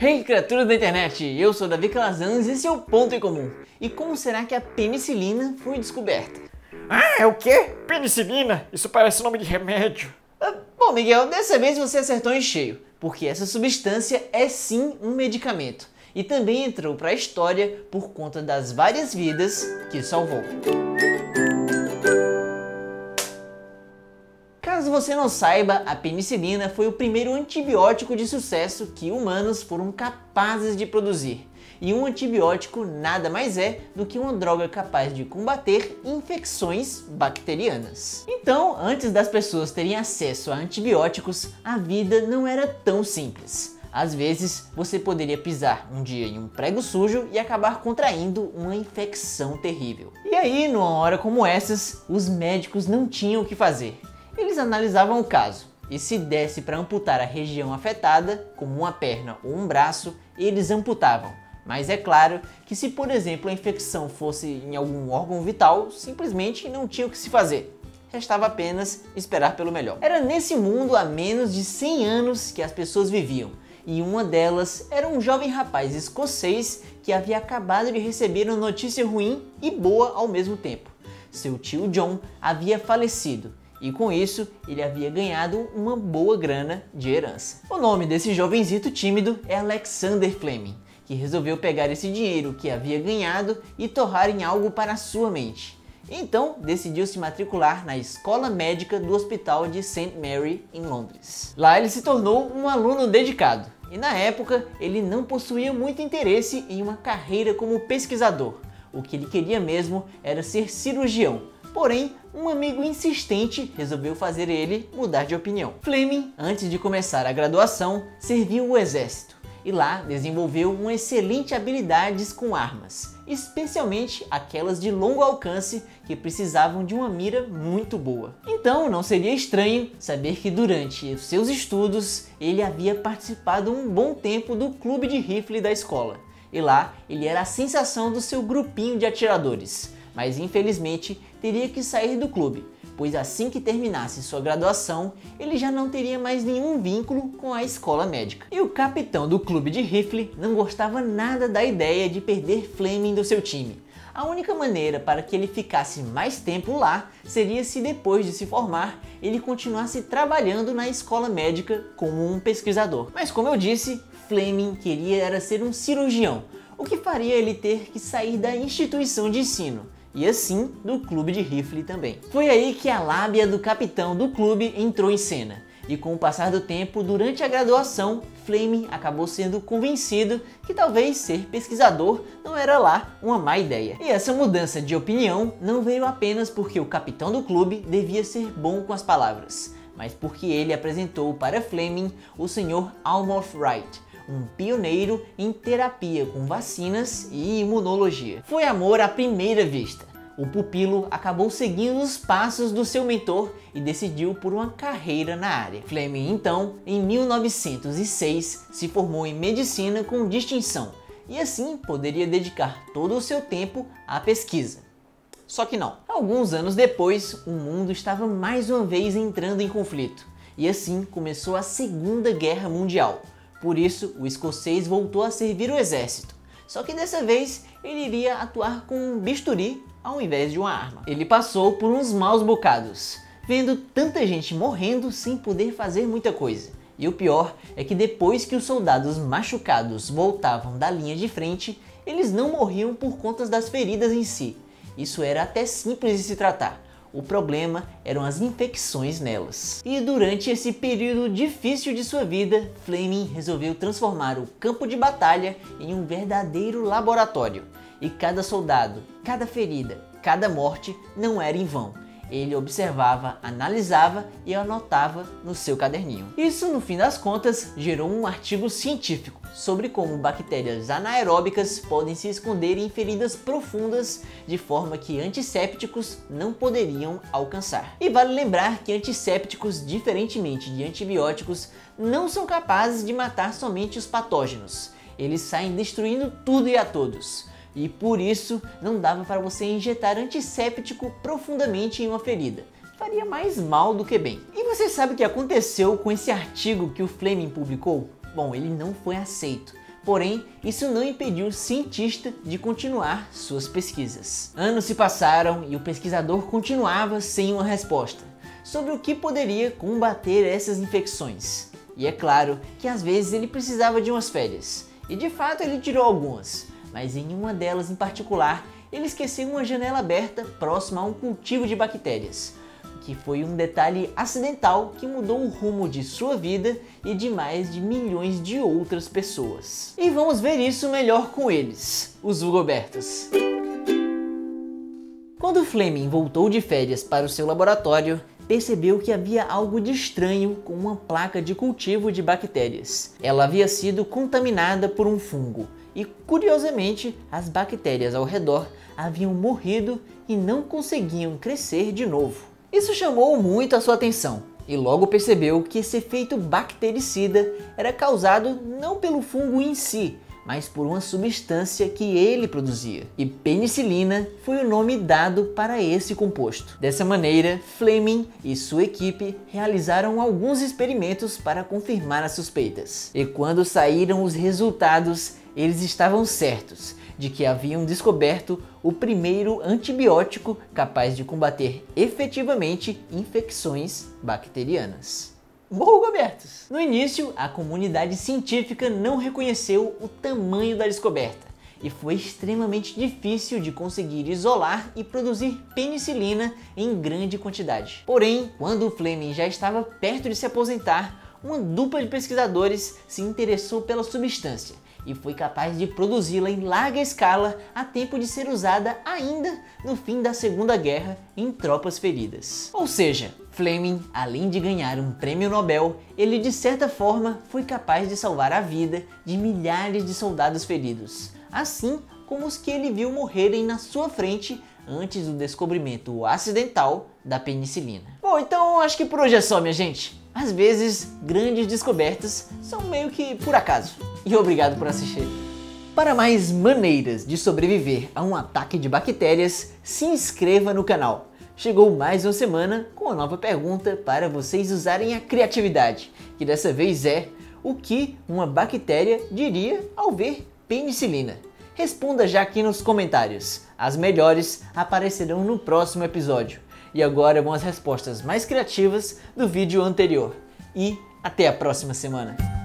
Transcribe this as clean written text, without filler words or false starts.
Hey, criaturas da internet! Eu sou Davi Calazans e esse é o Ponto em Comum. E como será que a penicilina foi descoberta? Ah, é o quê? Penicilina? Isso parece nome de remédio. Bom, Miguel, dessa vez você acertou em cheio, porque essa substância é sim um medicamento e também entrou para a história por conta das várias vidas que salvou. Caso você não saiba, a penicilina foi o primeiro antibiótico de sucesso que humanos foram capazes de produzir. E um antibiótico nada mais é do que uma droga capaz de combater infecções bacterianas. Então, antes das pessoas terem acesso a antibióticos, a vida não era tão simples. Às vezes, você poderia pisar um dia em um prego sujo e acabar contraindo uma infecção terrível. E aí, numa hora como essas, os médicos não tinham o que fazer. Eles analisavam o caso e se desse para amputar a região afetada, como uma perna ou um braço, eles amputavam. Mas é claro que se, por exemplo, a infecção fosse em algum órgão vital, simplesmente não tinha o que se fazer. Restava apenas esperar pelo melhor. Era nesse mundo há menos de 100 anos que as pessoas viviam. E uma delas era um jovem rapaz escocês que havia acabado de receber uma notícia ruim e boa ao mesmo tempo. Seu tio John havia falecido. E com isso, ele havia ganhado uma boa grana de herança. O nome desse jovenzito tímido é Alexander Fleming, que resolveu pegar esse dinheiro que havia ganhado e torrar em algo para a sua mente. Então, decidiu se matricular na escola médica do Hospital de St. Mary, em Londres. Lá ele se tornou um aluno dedicado. E na época, ele não possuía muito interesse em uma carreira como pesquisador. O que ele queria mesmo era ser cirurgião. Porém, um amigo insistente resolveu fazer ele mudar de opinião. Fleming, antes de começar a graduação, serviu o exército e lá desenvolveu uma excelente habilidades com armas, especialmente aquelas de longo alcance que precisavam de uma mira muito boa. Então não seria estranho saber que durante os seus estudos ele havia participado um bom tempo do clube de rifle da escola e lá ele era a sensação do seu grupinho de atiradores. Mas infelizmente teria que sair do clube, pois assim que terminasse sua graduação, ele já não teria mais nenhum vínculo com a escola médica. E o capitão do clube de rifle não gostava nada da ideia de perder Fleming do seu time. A única maneira para que ele ficasse mais tempo lá seria se depois de se formar, ele continuasse trabalhando na escola médica como um pesquisador. Mas como eu disse, Fleming queria era ser um cirurgião, o que faria ele ter que sair da instituição de ensino. E assim do clube de rifle também. Foi aí que a lábia do capitão do clube entrou em cena. E com o passar do tempo, durante a graduação, Fleming acabou sendo convencido que talvez ser pesquisador não era lá uma má ideia. E essa mudança de opinião não veio apenas porque o capitão do clube devia ser bom com as palavras, mas porque ele apresentou para Fleming o Sr. Almoth Wright, um pioneiro em terapia com vacinas e imunologia. Foi amor à primeira vista. O pupilo acabou seguindo os passos do seu mentor e decidiu por uma carreira na área. Fleming, então, em 1906, se formou em medicina com distinção e assim poderia dedicar todo o seu tempo à pesquisa. Só que não. Alguns anos depois, o mundo estava mais uma vez entrando em conflito e assim começou a Segunda Guerra Mundial. Por isso, o escocês voltou a servir o exército, só que dessa vez ele iria atuar com um bisturi ao invés de uma arma. Ele passou por uns maus bocados, vendo tanta gente morrendo sem poder fazer muita coisa. E o pior é que depois que os soldados machucados voltavam da linha de frente, eles não morriam por conta das feridas em si. Isso era até simples de se tratar. O problema eram as infecções nelas. E durante esse período difícil de sua vida, Fleming resolveu transformar o campo de batalha em um verdadeiro laboratório. E cada soldado, cada ferida, cada morte não era em vão. Ele observava, analisava e anotava no seu caderninho. Isso, no fim das contas, gerou um artigo científico sobre como bactérias anaeróbicas podem se esconder em feridas profundas de forma que antissépticos não poderiam alcançar. E vale lembrar que antissépticos, diferentemente de antibióticos, não são capazes de matar somente os patógenos. Eles saem destruindo tudo e a todos. E por isso não dava para você injetar antisséptico profundamente em uma ferida. Faria mais mal do que bem. E você sabe o que aconteceu com esse artigo que o Fleming publicou? Bom, ele não foi aceito, Porém, isso não impediu o cientista de continuar suas pesquisas. Anos se passaram e o pesquisador continuava sem uma resposta sobre o que poderia combater essas infecções. E é claro que às vezes ele precisava de umas férias, e de fato ele tirou algumas, mas em uma delas em particular, ele esqueceu uma janela aberta próxima a um cultivo de bactérias, que foi um detalhe acidental que mudou o rumo de sua vida e de mais de milhões de outras pessoas. E vamos ver isso melhor com eles, os Hugobertos. Quando Fleming voltou de férias para o seu laboratório, percebeu que havia algo de estranho com uma placa de cultivo de bactérias. Ela havia sido contaminada por um fungo e, curiosamente, as bactérias ao redor haviam morrido e não conseguiam crescer de novo. Isso chamou muito a sua atenção e logo percebeu que esse efeito bactericida era causado não pelo fungo em si, mas por uma substância que ele produzia. E penicilina foi o nome dado para esse composto. Dessa maneira, Fleming e sua equipe realizaram alguns experimentos para confirmar as suspeitas. E quando saíram os resultados, eles estavam certos de que haviam descoberto o primeiro antibiótico capaz de combater efetivamente infecções bacterianas. Hugobertos! No início, a comunidade científica não reconheceu o tamanho da descoberta e foi extremamente difícil de conseguir isolar e produzir penicilina em grande quantidade. Porém, quando Fleming já estava perto de se aposentar, uma dupla de pesquisadores se interessou pela substância e foi capaz de produzi-la em larga escala a tempo de ser usada ainda no fim da Segunda Guerra em tropas feridas. Ou seja, Fleming, além de ganhar um prêmio Nobel, ele de certa forma foi capaz de salvar a vida de milhares de soldados feridos, assim como os que ele viu morrerem na sua frente antes do descobrimento acidental da penicilina. Bom, então acho que por hoje é só, minha gente. Às vezes, grandes descobertas são meio que por acaso. E obrigado por assistir. Para mais maneiras de sobreviver a um ataque de bactérias, se inscreva no canal. Chegou mais uma semana com uma nova pergunta para vocês usarem a criatividade, que dessa vez é: o que uma bactéria diria ao ver penicilina? Responda já aqui nos comentários. As melhores aparecerão no próximo episódio. E agora vão as respostas mais criativas do vídeo anterior. E até a próxima semana.